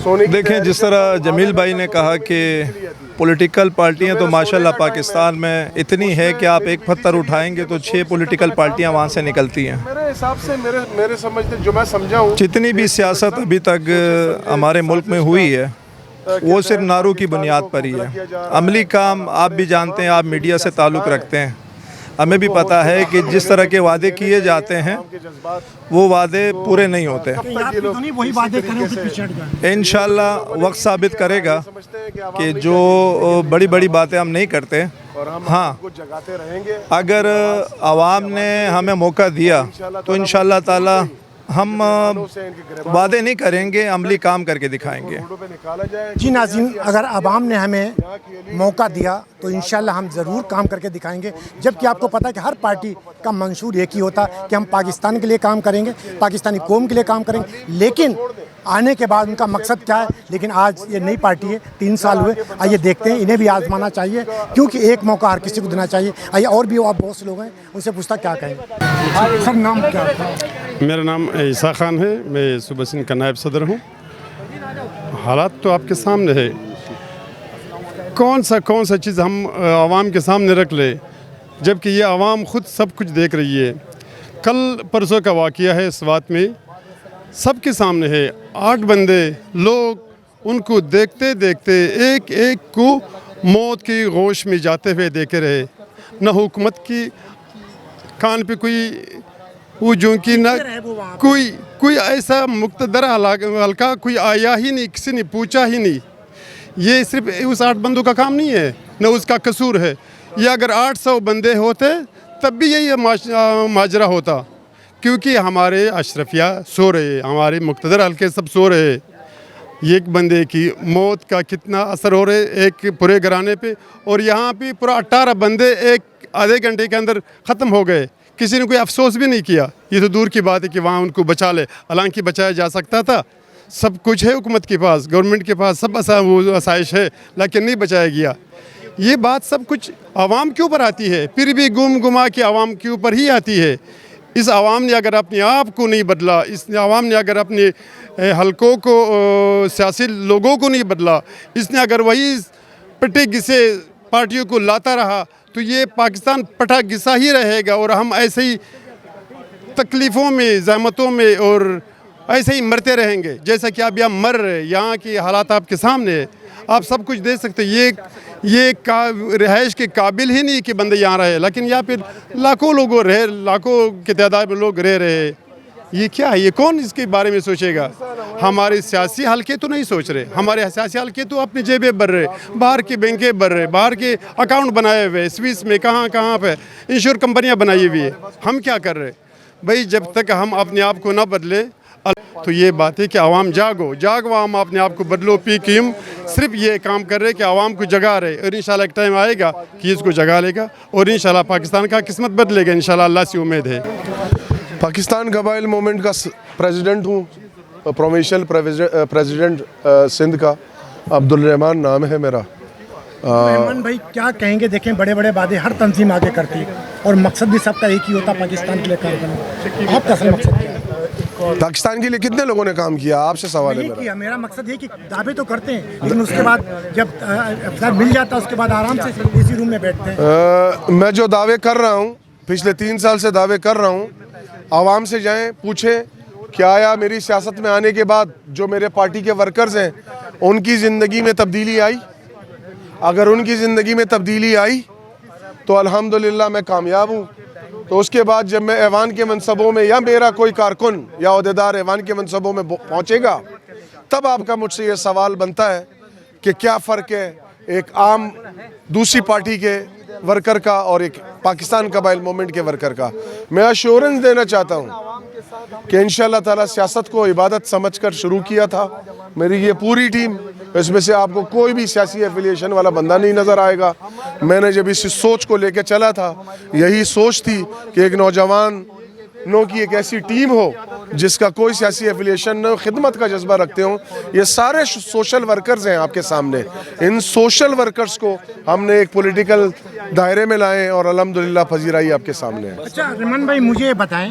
देखें जिस तरह जमील भाई ने कहा कि पॉलिटिकल पार्टियां तो माशाल्लाह पाकिस्तान में इतनी है कि आप एक पत्थर उठाएंगे तो 6 पॉलिटिकल पार्टियां वहां से निकलती हैं। मेरे हिसाब से मेरे समझते जो मैं समझा हूँ, जितनी भी सियासत अभी तक हमारे मुल्क में हुई है वो सिर्फ नारों की बुनियाद पर ही है। अमली काम आप भी जानते हैं, आप मीडिया से ताल्लुक़ रखते हैं, हमें भी पता है कि जिस तरह के वादे किए जाते हैं वो वादे पूरे नहीं होते। वही वादे करें फिर पिछड़ जाएं। इंशाल्लाह वक्त साबित करेगा कि जो बड़ी बड़ी बातें हम नहीं करते, हाँ जगाते रहेंगे। अगर आवाम ने हमें मौका दिया तो इंशाल्लाह ताला हम वादे नहीं करेंगे, अमली काम करके दिखाएंगे। जी नाज़रीन, अगर आवाम ने हमें मौका दिया तो इंशाल्लाह हम ज़रूर काम करके दिखाएंगे। जबकि आपको पता है कि हर पार्टी का मंशूर एक ही होता कि हम पाकिस्तान के लिए काम करेंगे, पाकिस्तानी कौम के लिए काम करेंगे, लेकिन आने के बाद उनका मकसद क्या है। लेकिन आज ये नई पार्टी है, 3 साल हुए, आइए देखते हैं, इन्हें भी आजमाना चाहिए क्योंकि एक मौका हर किसी को देना चाहिए। आइए और भी आप बहुत से लोग हैं, उनसे पूछता क्या कहेंगे। सर नाम क्या है? मेरा नाम ईसा खान है, मैं सूबा सिंध का नायब सदर हूँ। हालात तो आपके सामने है, कौन सा चीज़ हम आवाम के सामने रख ले जबकि ये आवाम खुद सब कुछ देख रही है। कल परसों का वाक़या है स्वात में, सबके सामने है। 8 बंदे लोग उनको देखते देखते एक एक को मौत की गोश में जाते हुए देखे रहे। न हुकूमत की कान पे कोई वो जो कि ना कोई ऐसा मुक़्तदर हल्का कोई आया ही नहीं, किसी ने पूछा ही नहीं। ये सिर्फ उस 8 बंदों का काम नहीं है, न उसका कसूर है। या अगर 800 बंदे होते तब भी यही माजरा होता, क्योंकि हमारे अशरफिया सो रहे, हमारे मुक़्तदर हल्के सब सो रहे। एक बंदे की मौत का कितना असर हो रहे एक पूरे घराने पे, और यहाँ पे पूरा 18 बंदे एक आधे घंटे के अंदर ख़त्म हो गए। किसी ने कोई अफसोस भी नहीं किया। ये तो दूर की बात है कि वहाँ उनको बचा ले, हालांकि बचाया जा सकता था। सब कुछ है हुकूमत के पास, गवर्नमेंट के पास सब वो आसाइश है, लेकिन नहीं बचाया गया। ये बात सब कुछ आवाम के ऊपर आती है, फिर भी गुमा के आवाम के ऊपर ही आती है। इस आवाम ने अगर अपने आप को नहीं बदला, इस आवाम ने अगर अपने हलकों को सियासी लोगों को नहीं बदला, इसने अगर वही पटे घिसे पार्टियों को लाता रहा तो ये पाकिस्तान पटा घिसा ही रहेगा और हम ऐसे ही तकलीफ़ों में, ज़हमतों में और ऐसे ही मरते रहेंगे जैसा कि आप यहाँ मर रहे। यहाँ की हालात आपके सामने है, आप सब कुछ देख सकते हैं। ये रिहाइश के काबिल ही नहीं कि बंदे यहाँ रहे, लेकिन यहाँ पे लाखों लोग रहे, लाखों की तादाद में लोग रह रहे। ये क्या है? ये कौन इसके बारे में सोचेगा? हमारे सियासी हल्के तो नहीं सोच रहे, हमारे सियासी हल्के तो अपनी जेबें भर रहे, बाहर की बैंकें भर रहे, बाहर के अकाउंट बनाए हुए, स्विस में कहाँ पे इंश्योर कंपनियाँ बनाई हुई है। हम क्या कर रहे भाई? जब तक हम अपने आप को ना बदले तो ये बात है कि आवाम जागो, आवाम अपने आप को बदलो। पीकीएम सिर्फ ये काम कर रहे कि आवाम को जगा रहे, और इंशाल्लाह एक टाइम आएगा कि इसको जगा लेगा और इंशाल्लाह पाकिस्तान का किस्मत बदलेगा, इंशाल्लाह अल्लाह से उम्मीद है। पाकिस्तान कबाइल मूवमेंट का प्रेसिडेंट हूँ, प्रोविंशियल प्रेसिडेंट सिंध का, अब्दुल रहमान नाम है मेरा। रहमान भाई क्या कहेंगे? देखें बड़े बड़े वादे हर तंजीम आगे करती है और मकसद भी सबका एक ही होता, पाकिस्तान के लिए काम करना। आपका असल मकसद क्या है? पाकिस्तान के लिए कितने लोगों ने काम किया? आपसे सवाल है मेरा। मेरा मकसद ये कि दावे तो करते हैं, लेकिन उसके बाद जब अफसर मिल जाता है उसके बाद आराम से इसी रूम में बैठते हैं। मैं जो दावे कर रहा हूँ, पिछले 3 साल से दावे कर रहा हूँ, आवाम से जाएं पूछें क्या आया मेरी सियासत में आने के बाद जो मेरे पार्टी के वर्कर्स हैं उनकी ज़िंदगी में तब्दीली आई। अगर उनकी ज़िंदगी में तब्दीली आई तो अल्हम्दुलिल्लाह मैं कामयाब हूँ। तो उसके बाद जब मैं ऐवान के मनसबों में या मेरा कोई कारकुन या अहदेदार ऐवान के मनसबों में पहुँचेगा, तब आपका मुझसे ये सवाल बनता है कि क्या फ़र्क है एक आम दूसरी पार्टी के वर्कर का और एक पाकिस्तान कबाइल मूवमेंट के वर्कर का। मैं अश्योरेंस देना चाहता हूँ कि इंशाअल्लाह ताला सियासत को इबादत समझकर शुरू किया था मेरी ये पूरी टीम। इसमें से आपको कोई भी सियासी एफिलिएशन वाला बंदा नहीं नज़र आएगा। मैंने जब इस सोच को लेकर चला था, यही सोच थी कि एक नौजवानों की एक ऐसी टीम हो जिसका कोई सियासी एफिलिएशन न हो, खिदमत का जज्बा रखते हों। ये सारे सोशल वर्कर्स हैं आपके सामने। इन सोशल वर्कर्स को हमने एक पॉलिटिकल दायरे में लाए और अल्हम्दुलिल्लाह पजीराई आपके सामने है। अच्छा रहमान भाई, मुझे बताएं,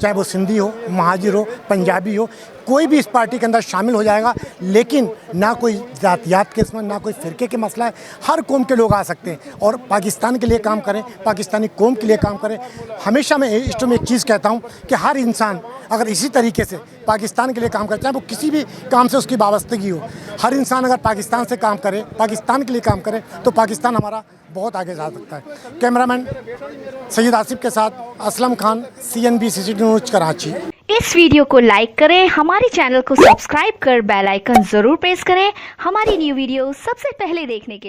चाहे वो सिंधी हो, महाजिर हो, पंजाबी हो, कोई भी इस पार्टी के अंदर शामिल हो जाएगा। लेकिन ना कोई जातियात के इसमें, ना कोई फ़िरके के मसला है, हर कौम के लोग आ सकते हैं और पाकिस्तान के लिए काम करें, पाकिस्तानी कौम के लिए काम करें। हमेशा मैं इस में एक चीज़ कहता हूँ कि हर इंसान अगर इसी तरीके से पाकिस्तान के लिए काम करे, चाहे वो किसी भी काम से उसकी वाबस्तगी हो, हर इंसान अगर पाकिस्तान से काम करे, पाकिस्तान के लिए काम करे, तो पाकिस्तान हमारा बहुत आगे जा सकता है। कैमरामैन सैयद आसिफ के साथ Aslam Khan, CNB CCTV news Karachi. इस वीडियो को लाइक करें, हमारे चैनल को सब्सक्राइब कर बेल आइकन जरूर प्रेस करें हमारी न्यू वीडियो सबसे पहले देखने के लिए।